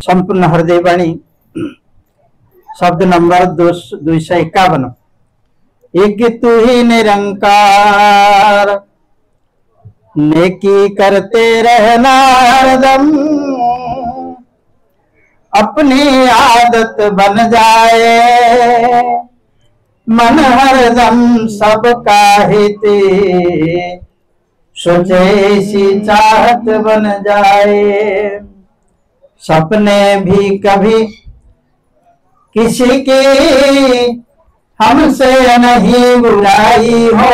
संपूर्ण हृदय वाणी शब्द नंबर 251। एक तू ही निरंकार, नेकी करते रहना हरदम, अपनी आदत बन जाए मन हरदम सबका हित, सोचे ऐसी चाहत बन जाए। सपने भी कभी किसी की हमसे नहीं बुराई हो,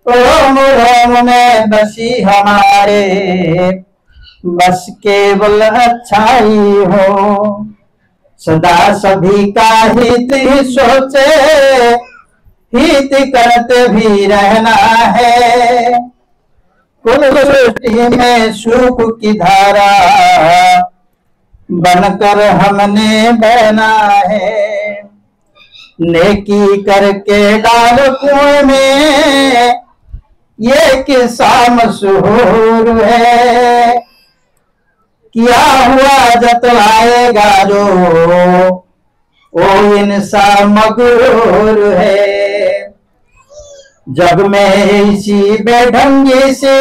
रोम रोम में बसी हमारे बस केवल अच्छाई हो। सदा सभी का हित ही सोचे, हित करते भी रहना है। कुल सृष्टि में सुख की धारा बनकर हमने बहना है। नेकी करके डाल कुएं में ये किस्सा मशहूर है। किया हुआ जतलाएगा जो वो इंसान मगरूर है। जग में इसी बेढंगी से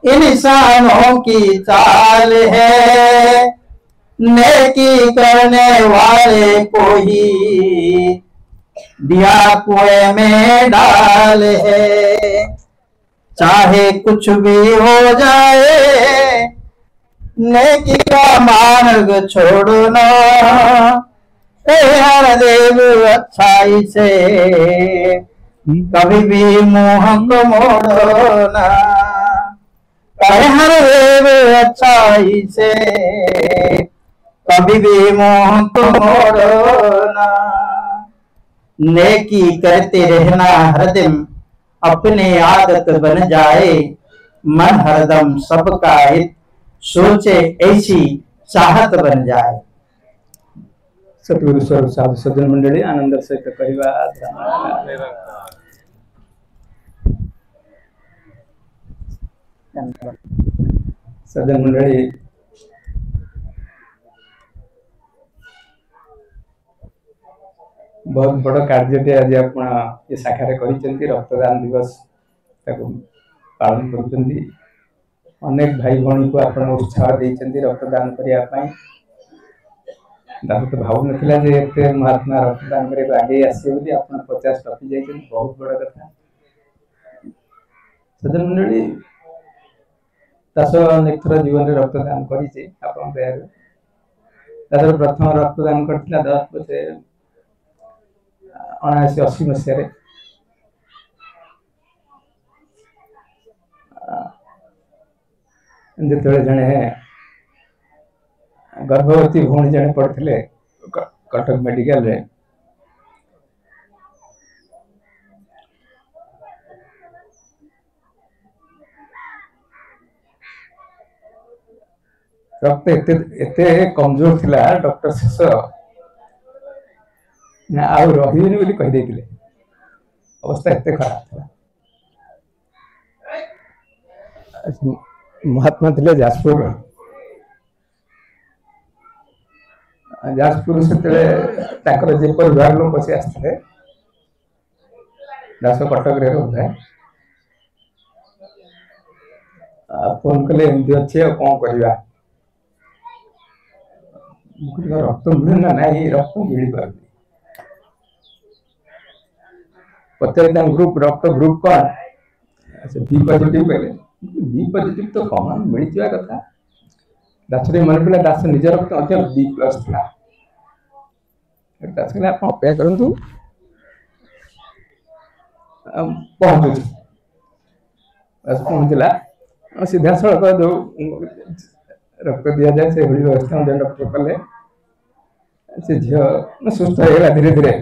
इंसानों की चाल है। नेकी करने वाले को ही दिया कुएं में डाल है। चाहे कुछ भी हो जाए नेकी का मार्ग छोड़ना, हर देव अच्छाई से कभी भी मुंह को मोड़ना। हर देव अच्छाई से कभी भी मुंह को मोड़ना। नेकी करते रहना हरदम, अपने आदत बन जाए मन हरदम सबका हित, सोचे ऐसी चाहत बन जाए। सतगुरु स्वरूप साधु सज्जन मंडली आनंद सहित कहवा सज्जन मंडली बहुत बड़ कार्यटे आज आप ये शाखा रक्तदान दिवस पालन कर अनेक भाई भौणी को आप उत्साह देते रक्तदान करने। तो भाव ना महात्मा रक्तदान करने आगे आसवे आप 50 टपी जाइए, बहुत बड़ कथा। सज्जन मंडली दास अनेक थर जीवन में रक्तदान कर प्रथम रक्तदान कर 1980 मसीह जो जड़े गर्भवती भौणी जड़े पड़ते कटक मेडिकल रे रक्त एते कमजोर थिला। डॉक्टर शेष आउ रही कहीदे अवस्था एत खराब था। महात्मा थे जाजपुर से जे परिवार लोग से आसते दास कटक रे रोता है। फोन कले एमती अच्छे कौन करवा रक्त मिलना ना रक्त मिल पार पचार ग्रुप रक्त ग्रुप कौन बी पॉजिटिव कहले बी पॉजिटिव तो कमन मिल जावा कथा। दास मन पड़ा दास निज रक्त बी प्लस था। दास कहले आप अपेक्षा करूँ पहुँचू दास पहुँचला सीधा सड़क जो रक्त दि जाए से व्यवस्था डॉक्टर कले से झील सुस्थ होगा धीरे धीरे।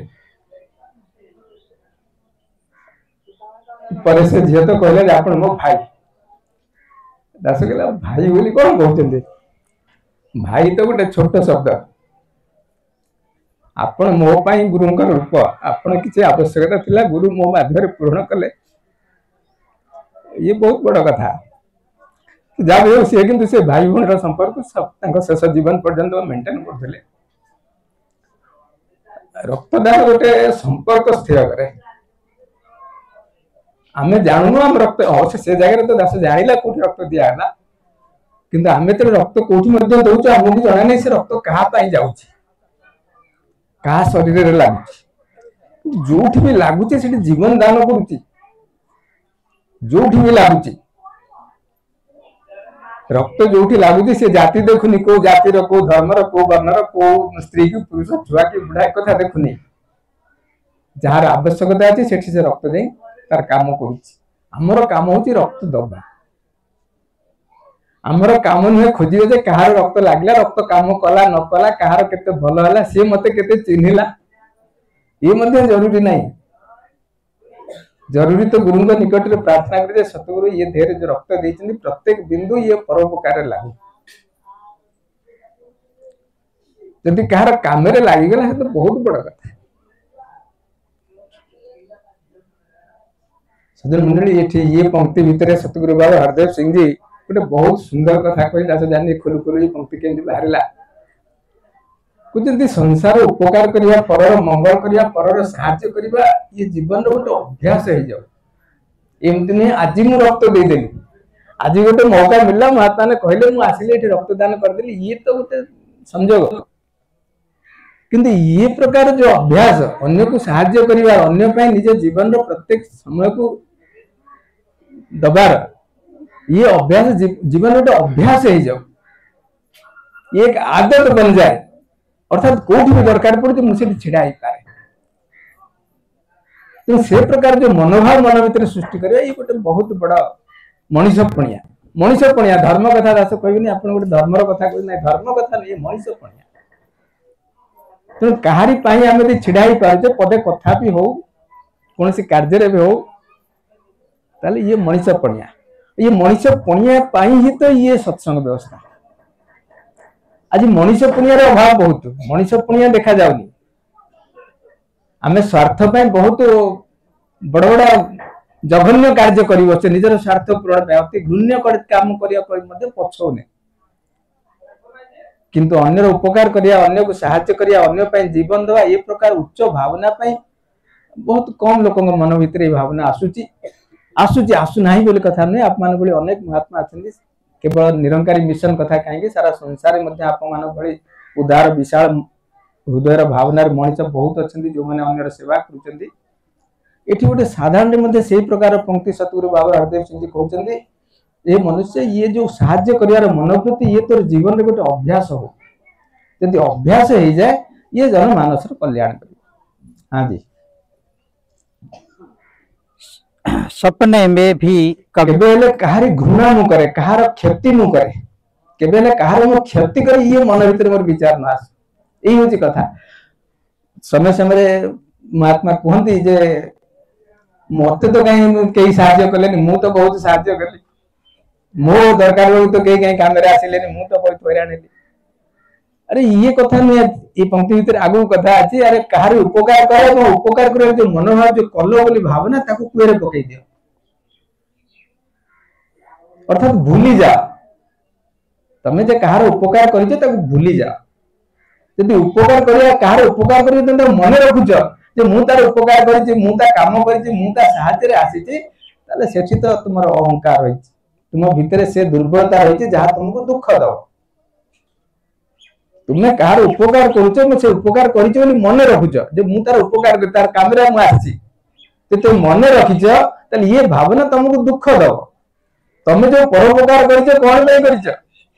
पर से झील तो कहले आप मो भाई। दास कहला भाई बोली कौन कहते भाई तो गोटे छोट शब्द। आपण मो पाई गुरु रूप आपण किसी आवश्यकता थिला गुरु मो माध्यम पूर्ण कले ये बहुत बड़ कथा। जहाँ भी सी कि से भाई भौणी संपर्क शेष जीवन पर्यंत मेंटेन करते। रक्तदान गोटे संपर्क स्थिर करे। आम जानू आम रक्त अवश्य से जगह तो दास जाना कौट रक्त दिगला किंतु आम तो रक्त कौटी दौचे आमको जना नहीं से रक्त क्या क्या शरीर लगुच जो भी लगुच से जीवन दान करुच्ची जो भी लगुच रक्त जो लगुच से जाति देखुनी को जातिर को धर्मर को वर्णर को स्त्री की पुरुष छुआ की बुढ़ा एक कथा देखुनी जार आवश्यकता अच्छी से रक्त दे तार काम कर काम हूँ रक्त दबा आमर काम नुहे खोजे जे कहार रक्त लगला रक्त काम कला न कला कहार केते भल है सी मत के चिन्हला ये जरूरी नहीं। जरूरी तो गुरु निकट में प्रार्थना करें सतगुरु ये धैर्य जो रक्त देते प्रत्येक बिंदु ये परोपकार लागू जदि कहार काम लगिगला तो बहुत बड़ कथा। सज्जन मंडली ये पंक्ति भितर सतगुरु बाबा हरदेव सिंह जी गोटे बहुत सुंदर कथा कही जानी खुलू खुलू ये पंक्ति केमती बाहर कहते संसार उपकार करने परर मंगल करने परर साहाय्य करने ये जीवन गोटे अभ्यास हो जाओ एमती नुहे आज मु रक्त देदेली आज गोटे मौका मिलला महात्मा ने कहले मुझे आसिले रक्तदान करदेली ये तो गोटे संजोग किंतु ये प्रकार जो अभ्यास अन्य को साहाय्य करने अन्य निज जीवन प्रत्येक समय को दबार ये अभ्यास जीवन गोटे अभ्यास हो जाओ एक आदत बन जाए अर्थात कोठी भी दरकार पड़े मुझे छिड़ा पाए तो से प्रकार जो मनोभाव मन भर सृष्टि करिया ये गोटे बहुत बड़ा मनीषपणिया धर्म कथा दास कहबी आप गोटे धर्मर कथा कह धर्म कथा नहीं मनीषपणिया तेणु कहारी आम यदि छिड़ा पारे पदे कथा भी हो कौन कार्य भी हो ताले ये मनीषपणिया ही तो ये सत्संग व्यवस्था। आज मनीषपणियार अभाव बहुत मनीषपणिया देखा जाउनी आमे स्वार्थ बहुत बड़ बड़ जघन्य कार्य कर निजर स्वार्थ पूरण अति घृण्य काम करने पछौने किंतु अन्यर उपकार करिया अन्य को साहाय्य करिया अन्य जीवन देवा ये प्रकार उच्च भावना बहुत कम लोक मन भीतर ये भावना आसुना बोली कथा नहीं आप मान अनेक महात्मा अच्छा केवल निरंकारी मिशन कथा कहीं सारा संसार में उदार विशाल हृदय भावनार मनीष बहुत अच्छा जो मैंने अन्यर सेवा कर गोटे साधारण से प्रकार पंक्ति सतगुरु बाबा हरदेव सिंह जी कहते ये मनुष्य ये जो साहाय्य कर मनोवृत्ति ये तोर जीवन में गोटे अभ्यास हो यदि अभ्यास हो जाए ये जनमानस कल्याण कर। हाँ जी सपने में भी कभी कहारी घृणा मु करे कहार क्षति मु करे केबे कहार मु क्षति करे ये मन भीतर मोर विचार न आस यही होची कथा। समय समय महात्मा कहती जे मते तो कहीं साहाय्य कले मु तो बहुत साहाय्य कली मो दरकार तो कहीं काम आसिले मु तो बहुत हैरान। अरे ये कथा नहीं ये पंक्ति भीतर आगु कथा अच्छी अरे कहार उपकार करे उपकार कर जो मनोभाव जो कल बोली भावना ताको कुएरे पकई दियो अर्थात भूली जाओ तमे जे कहार उपकार करिछो ताको भूली जाओ यदि उपकार करिया कहार उपकार करियो त मन रखुछ जे मु तार उपकार करिछि मु ता काम करिछि मु ता साहाय्य रे आसीछि ताले सेठी तो तुमर अहंकार रहिछि तुम भीतर से दुर्बलता रहिछि जहा तुमको दुख दो तुम्हें कहार उपकार करुच से उपकार करिछ बोली मन रखुछ जे मु तार उपकार कर तार काम रे मु आछि ते तुम मन रखिछ ताले ये भावना तुमको दुख दो तमे जो परोपकार करिछ कोन पे करिछ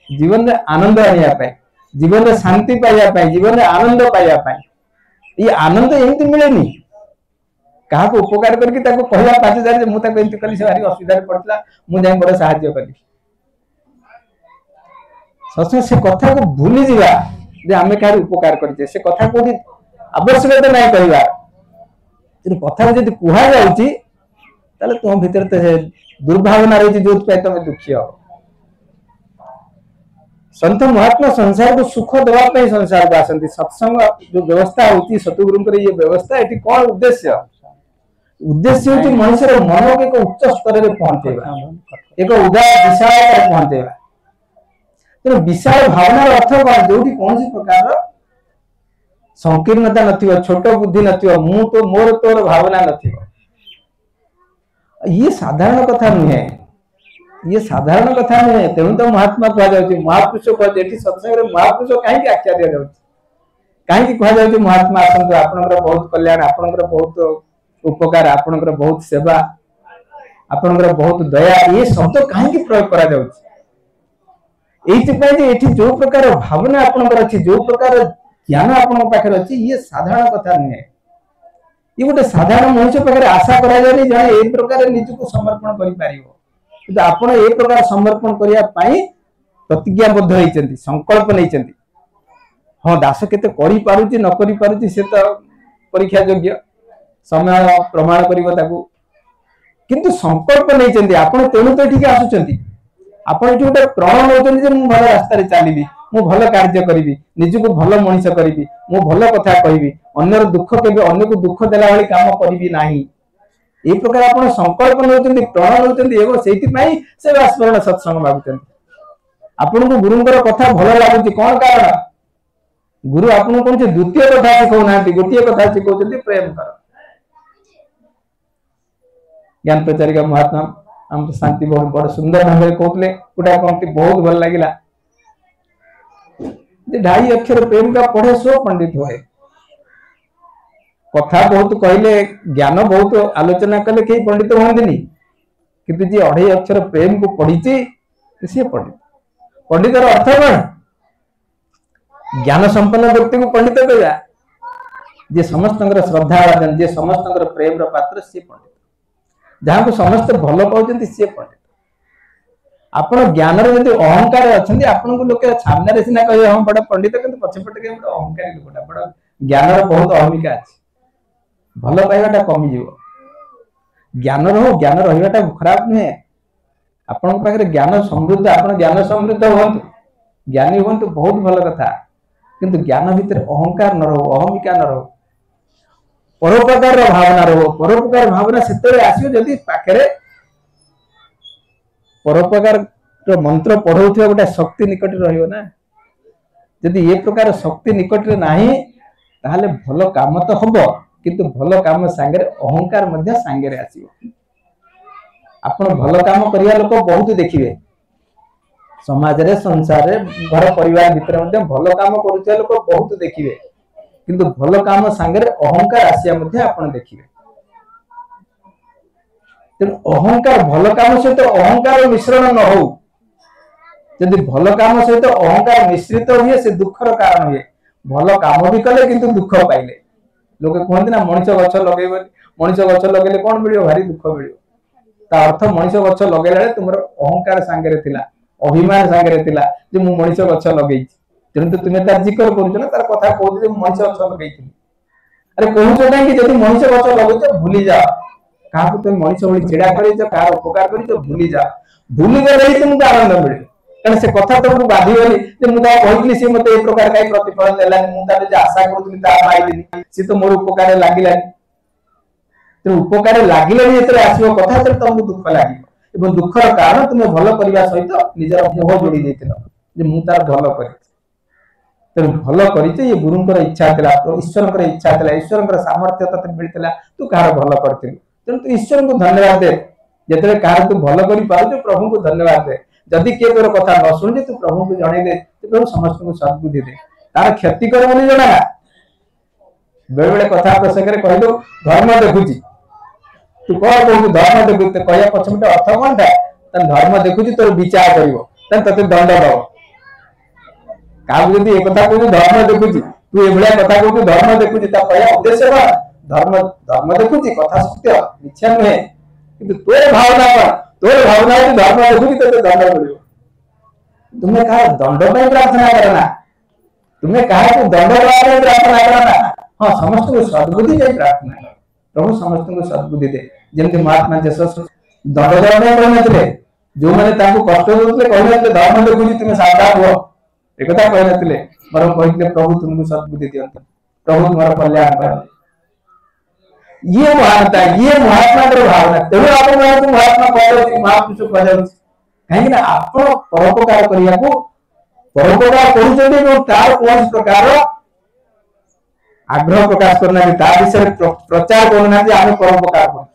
जीवन में आनंद आनिया पाए जीवन में शांति पाइया पाए जीवन में आनंद पाइया पाए ये आनंद एमती मिलेनी क्या उपकार करके कहला 5000 मुझे एमती कली से भारी असुविधा पड़ता मुझे बड़ साहाय्य कली सच से कथा को भूली जा आम क्या उपकार करें से कथा कौटी आवश्यकता नहीं कहवा कथा जब कह जा तुम भीतर तो दुर्भावना रही जो तुम दुखी हो। संत महात्मा संसार को सुख देवाई संसार को आसती सत्संग जो व्यवस्था होती सतगुरु ये व्यवस्था ये कौन उद्देश्य उद्देश्य हूँ मनुष्य मन को एक उच्च स्तर में पहुंचेगा, एक उदार विशाल पहुंचेगा। तेणु विशाल भावनार अर्थ कौन, जो कौन प्रकार संकीर्णता नथिबो, छोट बुद्धि नथिबो, मु तो मोर तोर भावना नथिबो। ये साधारण कथा नुहे, ये साधारण कथा नुहे। तेणु तो महात्मा कह जाउछि, महापुरुष कह जेठी सत्संग रे महापुरुष काहे कि आख्या दिया जाउछि, काहे कि कह जाउछि महात्मा आसंतु, आपनकर बहुत कल्याण, आपनकर बहुत उपकार, आपनकर बहुत सेवा, आपनकर बहुत दया, ये शब्द काहे कि प्रयोग करा जाउछि। एइथिपाई जे एठी जो प्रकार भावना आपनकर अछि, जो प्रकार ज्ञान आपन पाखे अछि, ये साधारण कथा नुहे। ये गोटे साधारण मनुष्य पाखे आशा करा जाय जने ए प्रकार निजको समर्पण करि पारिबो, किंतु आपण ए प्रकार समर्पण करिया पई प्रतिज्ञाबद्ध होइचंती, संकल्प नैचंती। हाँ, दास केते करि पारुची न करि पारुची से तो परीक्षा योग्य, समय प्रमाण करिवो ताकू, किंतु संकल्प नैचंती आपण। तेणु तो ठीक आसुचंती, आपण जो प्रण नौचंती जे मु भल रास्ता रे चलीबी, मु भल कार्य करिबी, निजको भल मनुष्य करिबी, मु भल कथा कहिबी, अन्यर दुख केबे अन्य को दुख देला वाली काम करिबी नाही। ए प्रकार आपण संकल्प नौचंती, प्रण नौचंती, एवं सेति पई से वास्मरण सत्संग मागुचंती। आपण को गुरुंकर कथा भल लागुची, कोन कारण? गुरु आपण को द्वितीय कथा सिखौ नांती, गोटिए कथा सिखौचंती, प्रेम कर। ज्ञान प्रचारिका महात्मा हम शांति बहुत बड़ सुंदर भाव में कहते, गोटा पंक्ति बहुत भल लगिला, जे 2.5 अक्षर प्रेम का पढ़े सो पंडित होए। कथा बहुत कहले, ज्ञान बहुत आलोचना कले कई पंडित होंदिनी, किंतु जे 2.5 अक्षर प्रेम को पढ़ीची सी पंडित। पंडितर अर्थ कौन? ज्ञान संपन्न व्यक्ति को पंडित कहया, जे समस्त श्रद्धा भाजन, जे समस्त प्रेम पात्र सी पंडित, जहाँ को समस्त भल पाउचंती सी पंडित। आपण ज्ञान जदि अहंकार अच्छे, आपन को लोक सामने सीना कहे हम बड़ा पंडित, किंतु पछपटे के अहंकारी लोकटा, बड़ा ज्ञान बहुत अहमिका अच्छे, भल पाइबाटा कमी जीव। ज्ञान रहो, ज्ञान रहिबाटा खराब नुहे। आपण पाखरे ज्ञान समृद्ध, आपण ज्ञान समृद्ध हुंतु, ज्ञानी हुंतु, बहुत भल कथा, किंतु ज्ञान भितर अहंकार न रहो, अहमिका न रहो, परोपकार भावना रहो। परोपकार भावना सेतरे आसियो जदि पाखरे परोपकार मंत्र पढ़ौथिबा गोटे शक्ति निकट रहियो ना। जदि ये प्रकार शक्ति निकट रे नाही, ताहले भल काम तो हबो, किंतु भल काम संगे अहंकार मध्य संगे रे आसीबो। आपण भल काम करिया लोक बहुत देखिबे, समाज रे, संसार रे, घर परिवार भितर मध्य भल काम करूथिया लोक बहुत देखिबे, किंतु भल काम संगे अहंकार आसिया मध्य आपण देखिबे। तेणु अहंकार, भल काम सहित अहंकार मिश्रण न हो। यदि भल काम सहित अहंकार मिश्रित हुए, से दुखर कारण हुए। भल काम भी कले किंतु दुख पाइले, लोक कहते ना मनीष गछ लगे, मनीष गछ लगे कौन मिल, भारी दुख मिल। ता अर्थ मनीष गछ लगे तुम अहंकार सांगे थिला, अभिमान सांगे थिला, जे मु मनीष गछ लगे, तेणु तो तुम्हें तार जिक्र करूछ ना, तार कथा कहू जे मनीष गछ लगे। अरे कहूछ कहीं जब मनीष गछ लगे भूली जाओ, क्या तुम मनीष भाई छेड़ा कर उपकार कर भूली जा, भूली गले तुमको आनंद मिले। कारण से कथा तुमको बाधिगली, मुझे सी मत ए प्रकार कहीं प्रतिफल देलानी, मुझे आशा करूँ पाइलिनी, सी तो मोर उपकार लगिलानी। तो उपकार लगिलानी जो आसो कथा, तुमको दुख लगे, दुखर कारण तुम्हें भल करने सहित निजर मोह जोड़ी देथिल, जे मु तार भल कर। तेणु भल कर, ये गुरुंकर इच्छा था, ईश्वर इच्छा था, ईश्वर सामर्थ्य तक मिलता, तू कह भल कर। तेणु तू ईश्वर को धन्यवाद दे, जिते कह तू भल कर प्रभु को धन्यवाद दे। जदि किए तोर कथा न शुणी, तू प्रभु को जन दे, प्रभु समस्त को सद्बुद्धि दे, तार क्षति कर जना। बेले बेले कथा प्रसंग में कह दो धर्म देखुची, तू कह कहू धर्म देखु, कह पछपटे अर्थ कौन था, धर्म देखुची तोर विचार कर ते दंड दब। क्या एक कथा कहू धर्म देखुची, तू ये कथा कहू धर्म देखुची, कह उद्देश्य कौन? धर्म धर्म देखुची, कथा सत्य मिथ्या नुहे, किंतु तोर भावना कौन? तोर भावना धर्म देखुची तो दंड मिल। तुम्हें कहा दंड प्रार्थना करना, तुम्हें कहा तू दंड प्रार्थना करना। हाँ, समस्त को सद्बुद्धि दे प्रार्थना कर, प्रभु समस्त को सद्बुद्धि दे। जमी महात्मा जशस दंड कहते, जो मैंने कष्ट दूसरे कहते धर्म देखुची तुम्हें सावधान हुआ, एक कहते बर कहते प्रभु तुमको सद्बुद्धि दियंतु, प्रभु तुम्हारा कल्याण कर। ये महानता ये महात्मा भावना तेणु आप महात्मा कह महापुरुष कह कहीं आप परोपकार करने को परोपकार कर कौन प्रकार आग्रह प्रकाश करना विषय प्रचार करना आम परोपकार कर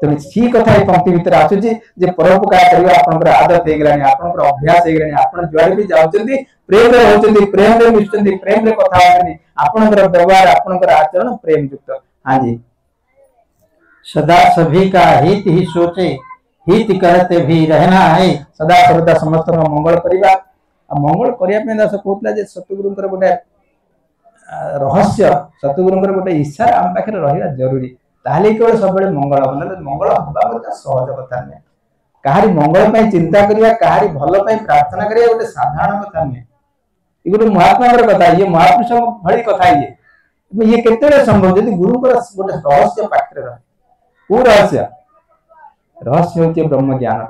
तेणु सी कथा पंक्ति भितर आसूची जे परोपकार करबा आपनकर आदत हे गलानी आपनकर अभ्यास हे गलानी आपन जुआरे भी जाउचंदी प्रेम रे होचंदी प्रेम रे मिशचंदी प्रेम रे कथा होचंदी आपनकर व्यवहार आपनकर आचरण प्रेम युक्त। हां जी सदा सभी का हित ही सोचे हित करते भी रहना है सदा सर्वदा समस्त मंगल करिबा मंगल करिया पे दास कहतला जे सतगुरुंकर गोटे रहस्य सतगुरुंकर गोटे इच्छा आम पाखे रहिबा जरूरी ताले केवल सब मंगल हम मंगल हवा सहज कथा नुहे कहारी मंगल पर चिंता करिया कहारी भल पर प्रार्थना करिया गोटे साधारण कथा नुहे ये गोटे महात्मा कथा ये महापुरुष भली कथा ये केते संभव यदि गुरुंकर गोटे रहस्य पाखे रहे को रहस्य रहस्य होचे ब्रह्म ज्ञान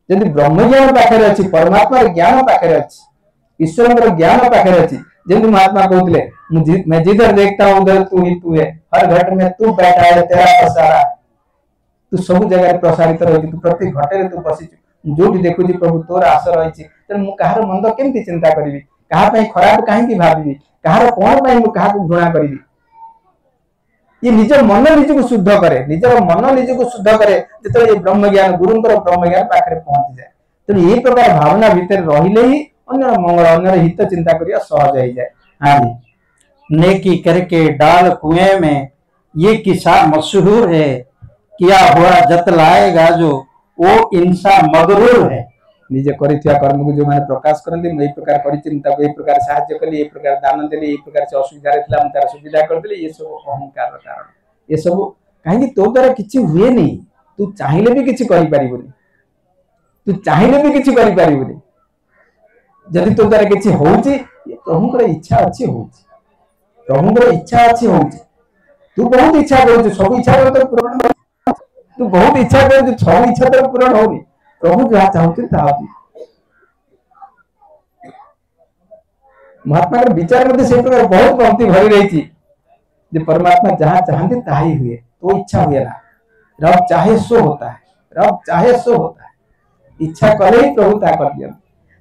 यदि ब्रह्म ज्ञान पाखे अच्छी परमात्मा ज्ञान पाखे अच्छी ईश्वर ज्ञान पाखे अच्छी जब महात्मा कहते मैं जिधर देखता हूं उधर तू ही तू है हर घट में तू बैठा है तेरा प्रसारा तू सब जगह प्रसारित रही तू प्रति घटे तू बसी जो भी देखु प्रभु तोर आस रही मु कहार मंद केमती चिंता करी क्या खराब कहीं भावी कहार कौन क्या घृणा करी ये निज मन निज को शुद्ध करे निजर मन निज को शुद्ध करे जो ब्रह्म ज्ञान गुरुंकर ब्रह्म ज्ञान पाखे पहुंची जाए तेणु ये प्रकार भावना भितर रहिले ही अन्य मंगल अन्य हित चिंता करिया सहज हो जाए। हाँ जी नेकी करके डाल कुएं में ये किस्सा मशहूर है किया हुआ जत लाएगा जो वो इंसान मगरूर है निजे करिथिया कर्म को जो माने प्रकाश करंती ए प्रकार परिचिंता ए प्रकार सहाय्य कली ए प्रकार दान देली ए प्रकार से असुविधा रहला हम तार सुविधा कर देली ये सब अहंकार कारण ये सब काहे तो द्वारा किछि हुए नहीं तू चाहिले भी किछि करि परिबोनी तू चाहिले भी किछि करि परिबोनी जदि तो द्वारा किछि होउची ये प्रभुकर इच्छा अछि होउची प्रभुकर इच्छा अछि होउची तू बहुत इच्छा करू सब इच्छा तो पूर्ण तू बहुत इच्छा करू सब इच्छा तो पूर्ण होनी प्रभु जहाँ चाहते महात्मा का विचार मध्य से प्रकार बहुत पंक्ति भरी रही परमात्मा जहाँ चाहते ता ही हुए तो इच्छा हुए ना रब चाहे सो होता है रब चाहे सो होता है इच्छा करे ही प्रभु ता कर दिया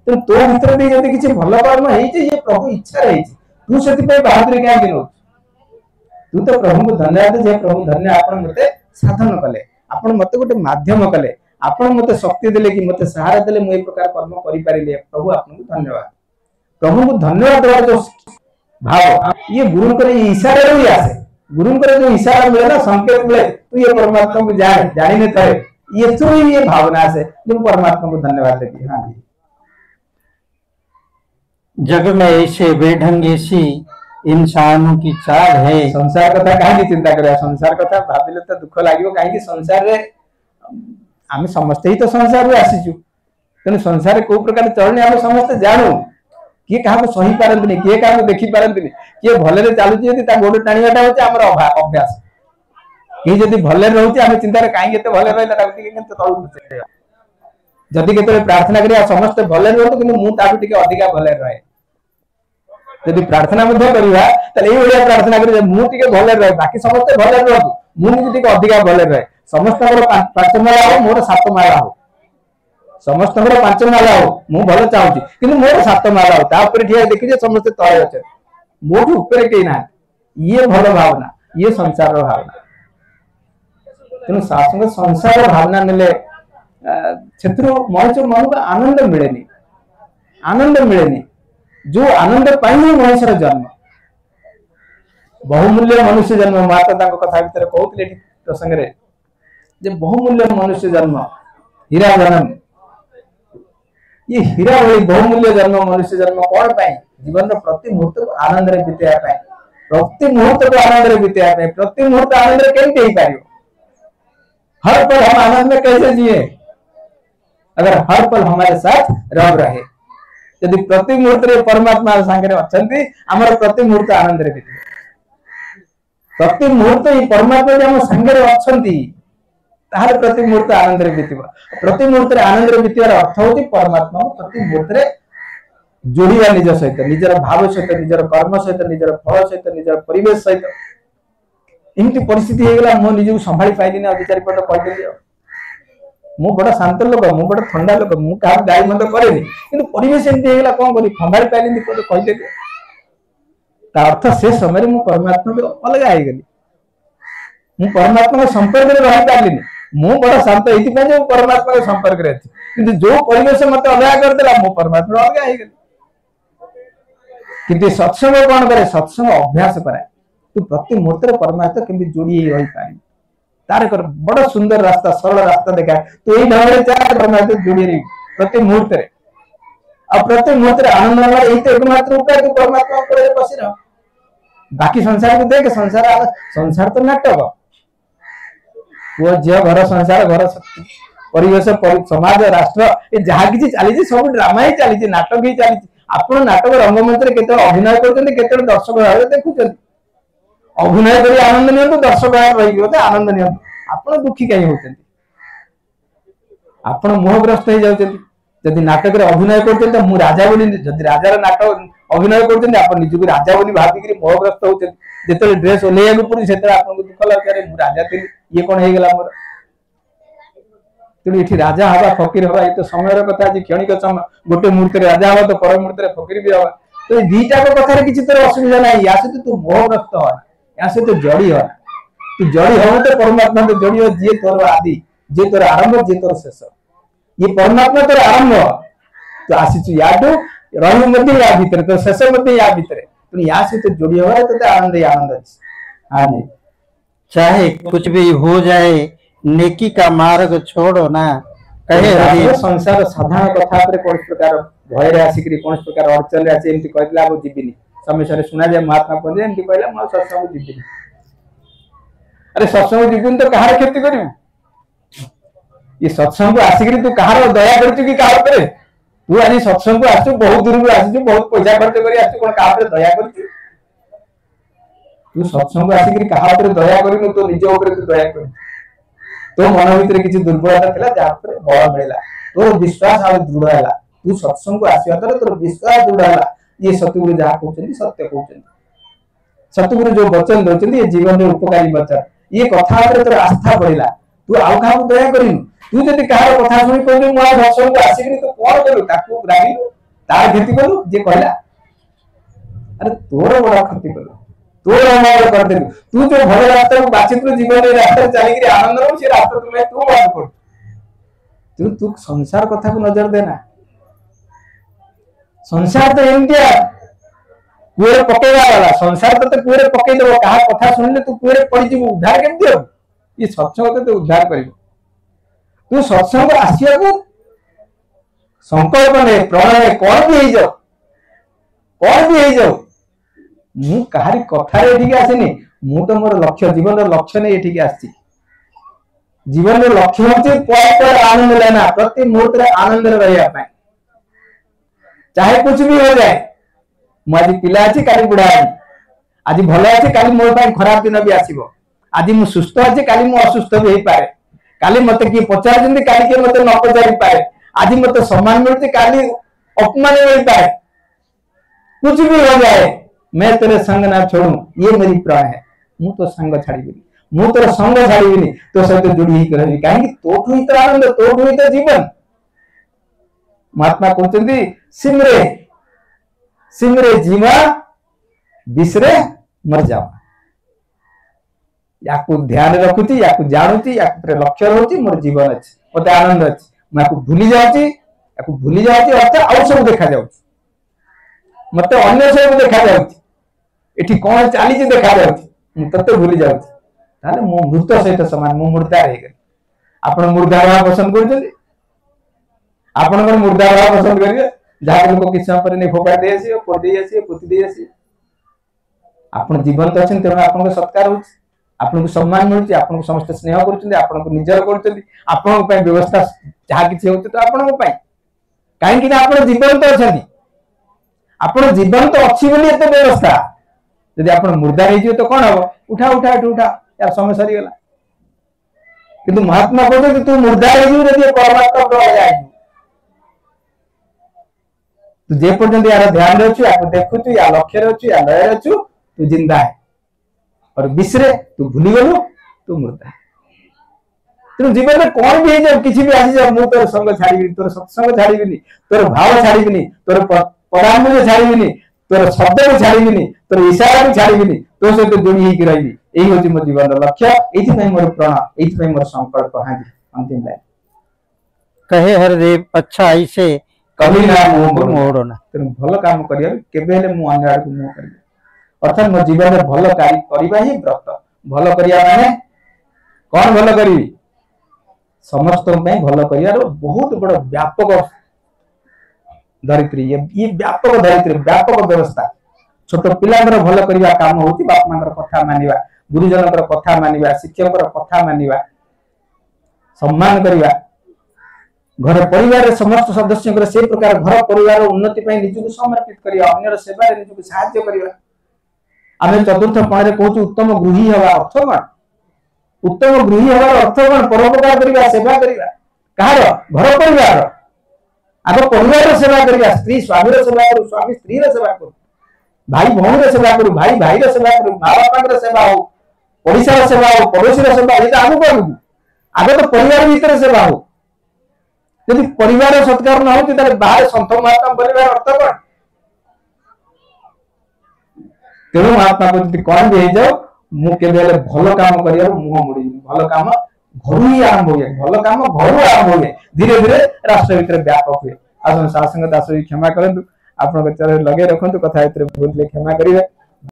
तो भीतर भी जब किसी भल कर्म ये प्रभु इच्छा रही तू से बहादुरी क्या तू तो प्रभु को धन्यवाद जे प्रभु धन्य आप मते साधन कले आप मते गोटे माध्यम कले आपण मते शक्ति देले कि मते सहारा देले मु ए प्रकार कर्म करि पारिले प्रभु आपनको धन्यवाद प्रभु को धन्यवाद देवार जो भाव ये गुरु करे इशारा रे आसे गुरु करे जो इशारा मिले ना संकेत मिले तू ये परमात्मा को जानी ने तय ये तो ये भावना से जो परमात्मा को धन्यवाद देती। हां जी जग में ऐसे बेढंगे सी इंसानों की चाल है संसार कथा काहे चिंता करे संसार कथा भाबिले तो दुख लागिवो काहे कि संसार रे आम समस्ते ही तो संसार रे आसीचु तेणु संसार को प्रकार चलने आम समस्ते जानू किए क्या सही पारती किए क्या देखी पारती किए भले चलुची गोड़ टाणीटा हूँ आम अभ्यास किए जब भले रोचे आम चिंतार कहीं भले रहा जदि के प्रार्थना करिया समस्ते भले रुहतु कि मुझे अधिका भले रहे जदि प्रार्थना करवा प्रार्थना कर मुझे भले रहे बाकी समस्ते भले रुहतु मुझे अधिका भले रहे समस्त 5 माला हो मोर 7 माला हो समस्त 5 माला हो मु भल चाहूँ कि मोर 7 माला हो तापर ठिया देखिए समस्त तले अच्छे मोठू ऊपर कहीं ना ये भल भावना ये संसार भावना तेणु शासन संसार भावना ने मनुष्य मन को आनंद मिलेनी जो आनंद पाई मनुष्य जन्म बहुमूल्य मनुष्य जन्म माता कथा भीतर कहते प्रसंग जे बहुमूल्य मनुष्य जन्म हीरा जन्म ये हीरा भली बहुमूल्य जन्म मनुष्य जन्म कौन पाई जीवन प्रति मुहूर्त को आनंद रे बितेया प्रति मुहूर्त को आनंद रे बितेया प्रति मुहूर्त आनंद रे केमते ही पारियो हर पल हम आनंद में कैसे जिए अगर हर पल हमारे साथ रब रहे यदि प्रति मुहूर्त रे परमात्मा संगे अछंती हमर प्रति मुहूर्त आनंद रे बिते प्रति मुहूर्त ही परमात्मा जे हम संगे अछंती ताहर प्रति मुहूर्त आनंद रे बीतबा प्रति मुहूर्त रे आनंद रे बीतबार अर्थ होती परमात्मा प्रति मुहूर्त रे जोड़िया निज सहित निजर भाव सहित निजर कर्म सहित निजर फल सहित निजर परिवेश सहित एमती परिस्थिति हो गला मो निजू संभाली पाइलिनी अभी चारिपट कहदेली मु बड़ा शांत लोक मु बड़ा ठंडा लोक मु क्या गाई मत करे कि परिवेश एमती हो गला कौन करी संभाली पाइलिनी कहदेली अर्थ से समय मु परमात्मा को अलग हो गली मु परमात्मा के संपर्क में रही पारिनी मु बड़ा शांत ये जो परमात्मा के संपर्क में अच्छी जो परिवेश मत अलग करदेला मु परमात्मा अलग हो गली कि सत्संग कौन करे सत्संग अभ्यास कराए तू प्रति मुहूर्त परमात्मा केमती जोड़ी रही पारि तार कर बड़ सुंदर रास्ता सरल रास्ता देखा तो यही ढंग से चाहे परमात्मा जोड़ी रही प्रति मुहूर्त और प्रति मुहूर्त आनंद यही तो एकमात्र उपाय तू परमात्मा को बसी रह बाकी संसार को देख संसार संसार तो नाटक पुओ झील घर संसार घर परिवेश समाज राष्ट्र ये जहाँ किसी चली सब ड्रामा ही चली नाटक ही चली आप नाटक रंगमंच केत अभिनय कर दर्शक भाव देखुं अभिनय कर आनंद नियंतु दर्शक भाव रही आनंद नियंतु आप दुखी कहीं होती आप मोहग्रस्त हो जाती जदि नाटक अभिनय कर राजा बोली जदि राजार नाटक अभिनय कर निजक राजा बोली भाविक मोहग्रस्त होते जिते ड्रेस ओल्लैया पड़ी से आपको दुख लगे मुझे राजा थी ये कौन हो गला मोर तेणु ये राजा हवा फकीर हवा ये तो समय कथा आज क्षणिक समय गोटे मुहूर्त राजा हवा तो पर मुहूर्त फकीर भी हवा तो ये दीटा कथार किसी तरह असुविधा ना या सहित तू मोहग्रस्त हो या सहित जड़ी हो तू जड़ी हो तो परमात्मा तो जड़ी हो जी तोर आदि जी तोर आरंभ जी तोर शेष ये परमात्मा तोर आरंभ तो आसी यादू रही या भितर तो शेष या भितर तेणु या सहित जोड़ी हो तो आनंद ही आनंद अच्छे हाँ जी चाहे कुछ भी हो जाए नेकी का मार्ग छोड़ो ना कहे हरि संसार साधारण कथा पर कौन प्रकार भय आसिक कौन प्रकार अड़चन आसी एमती कहला आ जीविनी समय शुणा जाए महात्मा कहते एमती कहला मैं सत्संग जीविनी अरे सत्संग जीविनी तो कहार क्षति कर ये सत्संग को आसिक तू कहार दया कर कि कहा तू आज सत्संग को आसु बहुत दूर को आसु बहुत पैसा खर्च कर आसु कौन कहा दया कर तू सत्संग आसिक कहा दया कर तो निज तू दया कर तो मन भीतर किसी दुर्बलता थिला जापर बल मिलला तोर विश्वास आ दृढ़ हैला तू सत्संग को आसीवा तर तोर विश्वास दृढ़ हैला ये सतगुरु जहा कहउछन सत्य कहउछन सतगुरु जो वचन दोचन ये जीवन रे उपकारी वचन ये कथा पर तोर आस्था बढ़िला तू आउ का दया करिनु तू जदी कहार कथा सुनि कहलु मो सत्संग को आसीबि तो कोन करू ताकू रागिलु तार खेती करू जे कहला अरे तोर बड़ा क्षति करू तोर अमल कर दे तू जो भले रास्ता को बाचित जीवन रे रास्ता चली के आनंद हो से रास्ता तुम्हें तू बंद कर तू संसार कथा को नजर देना संसार तो इंडिया कुएरे पकेगा वाला संसार तो कुएरे पके देबो कहा कथा सुनले तू कुएरे पड़ी जीव उद्धार केमती हो ये सत्संग तो उद्धार करिवो तू सत्संग आसिया को संकल्प ने प्रण में कौन भी हो जाओ मु कहारी कथार एठिक आसनी मु तो मोर लक्ष्य जीवन लक्ष्य नहीं एठिक आसी जीवन लक्ष्य होची पर आनंद लेना प्रति मुहूर्त रे आनंद रहिया चाहे कुछ भी हो जाए मु आज पिला अछि काली बुढ़ा आज भलो अछि काली मोर पाई खराब दिन भी आसीबो आज मु सुस्थ अछि काली मु असुस्थ भी होई पारे काली मते की पचार जंदी काली के मते न पचारी पारे आज मते सम्मान मिलते काली अपमान मिल पाए कुछ भी हो जाए मैं तेरे संग ना छोड़ू ये मेरी प्राण है मु तो संग छाड़ीबी मु तोर संग छाड़ीबी तो सहित जोड़ी ही करबी काहे तोठू ही तो आनंद तोठू ही तो जीवन महात्मा कहते सिमरे सिमरे जीवा बिसरे मर जाओ या ध्यान रखुची या जानूची या लक्ष्य रहुची मोर जीवन अच्छी मत आनंद अच्छी मैं भूली जाऊँगी अर्थ आउ सब देखा जाऊँगी मत अन्य सब देखा जाऊँगी एठी कौन चली देखा जाऊँगी तत्ते भूली जाऊँगी ताले मो मृत सहित समान मो मुर्दा रही गली आपण मुर्दा रहा पसंद कर आपण कौन मुर्दा रहा पसंद करेंगे जहाँ लोग किसी समय पर नहीं फोपा दे आसी पोदी आसी पोती दे आसी आपण जीवन तो अच्छे तेणु आपन सत्कार हो आपन सम्मान मिलुची आपन समस्त स्नेह करुचंदी आपन निजर करुचंदी आपन पय व्यवस्था जहाँ किसी होते तो आपन पय काहे कि आपन जीवन तो अछंती आपन जीवन तो अच्छी बोली एते व्यवस्था यदि आपन मुर्दा रही जियो तो कौन हो उठा उठा उठा यार समय सरी गला किंतु महात्मा कहते कि तू मुर्दा रही जियो यदि परमात्मा को जाए तू जे पर्यंत यार ध्यान रहछु या देखुछु या लक्ष्य रहछु या लय रहछु तू जिंदा है और विश्रे तू भूली गलु तू मुर्दा तेणु जीवन में कौन भी जाओ किसी भी आसी जाओ मु तोर संग छाड़ीबी तोर सत्संग छाड़ीबी तोर भाव छाड़ीबी तोर पदानुज छाड़ीबी तोर शब्द को छाड़ीबी तोर इशारा को छाड़ीबी तो सहित जोड़ी होकर रही यही हूँ मो जीवन लक्ष्य ये मोर प्रण ये मोर संकल्प हाँ जी अंतिम लाइन कहे हरदेव अच्छा ऐसे कभी ना मुंह मोड़ना तेणु भल काम करिया केबे हेले मु अन्य आड़ को मुंह करिबी अर्थात मो जीवन में भल कार्य करबा ही व्रत भल करिया माने कौन भल करी समस्त भल करिया बहुत बड़ व्यापक धरित्री ये व्यापक धरित्री व्यापक व्यवस्था छोट पिलांकर भल करिया काम होती बाप मांकर कथा मानिबा गुरुजनकर कथा मानिबा शिक्षकर कथा मानिबा सम्मान करिबा घर परिवार समस्त सदस्यों से प्रकार घर परिवार उन्नति निजक समर्पित करिया अन्यर सेवा निजक साहाय्य करिया आमे चतुर्थ पणरे कहूँ उत्तम गृही हवा अर्थ कौन उत्तम गृही हवार अर्थ कौन परोपकार करिया सेवा करिया कहार घर परिवार आग परिवार सेवा करिया स्त्री स्वामी सेवा करू स्वामी स्त्री सेवा करू भाई भौणी सेवा करू भाई भाई सेवा करू माँ बापा सेवा हो पड़ोसा सेवा हो पड़ोसी सेवा ये आगू करू आगे तो परिवार भीतर सेवा हो यदि परिवार सत्कार न हो बाहर सन्थ महात्मा परिवार अर्थ कौन तेणु महात्मा को कौन भी हो जाओ मुझे भल काम कर मुह मुड़ी भल काम घर ही आरंभ हुए भल काम घर आरंभ हुए धीरे धीरे राष्ट्र भीतर व्यापक हुए आसन सासंग दास क्षमा करूँ आप लगे रखु कथा भूल क्षमा करेंगे।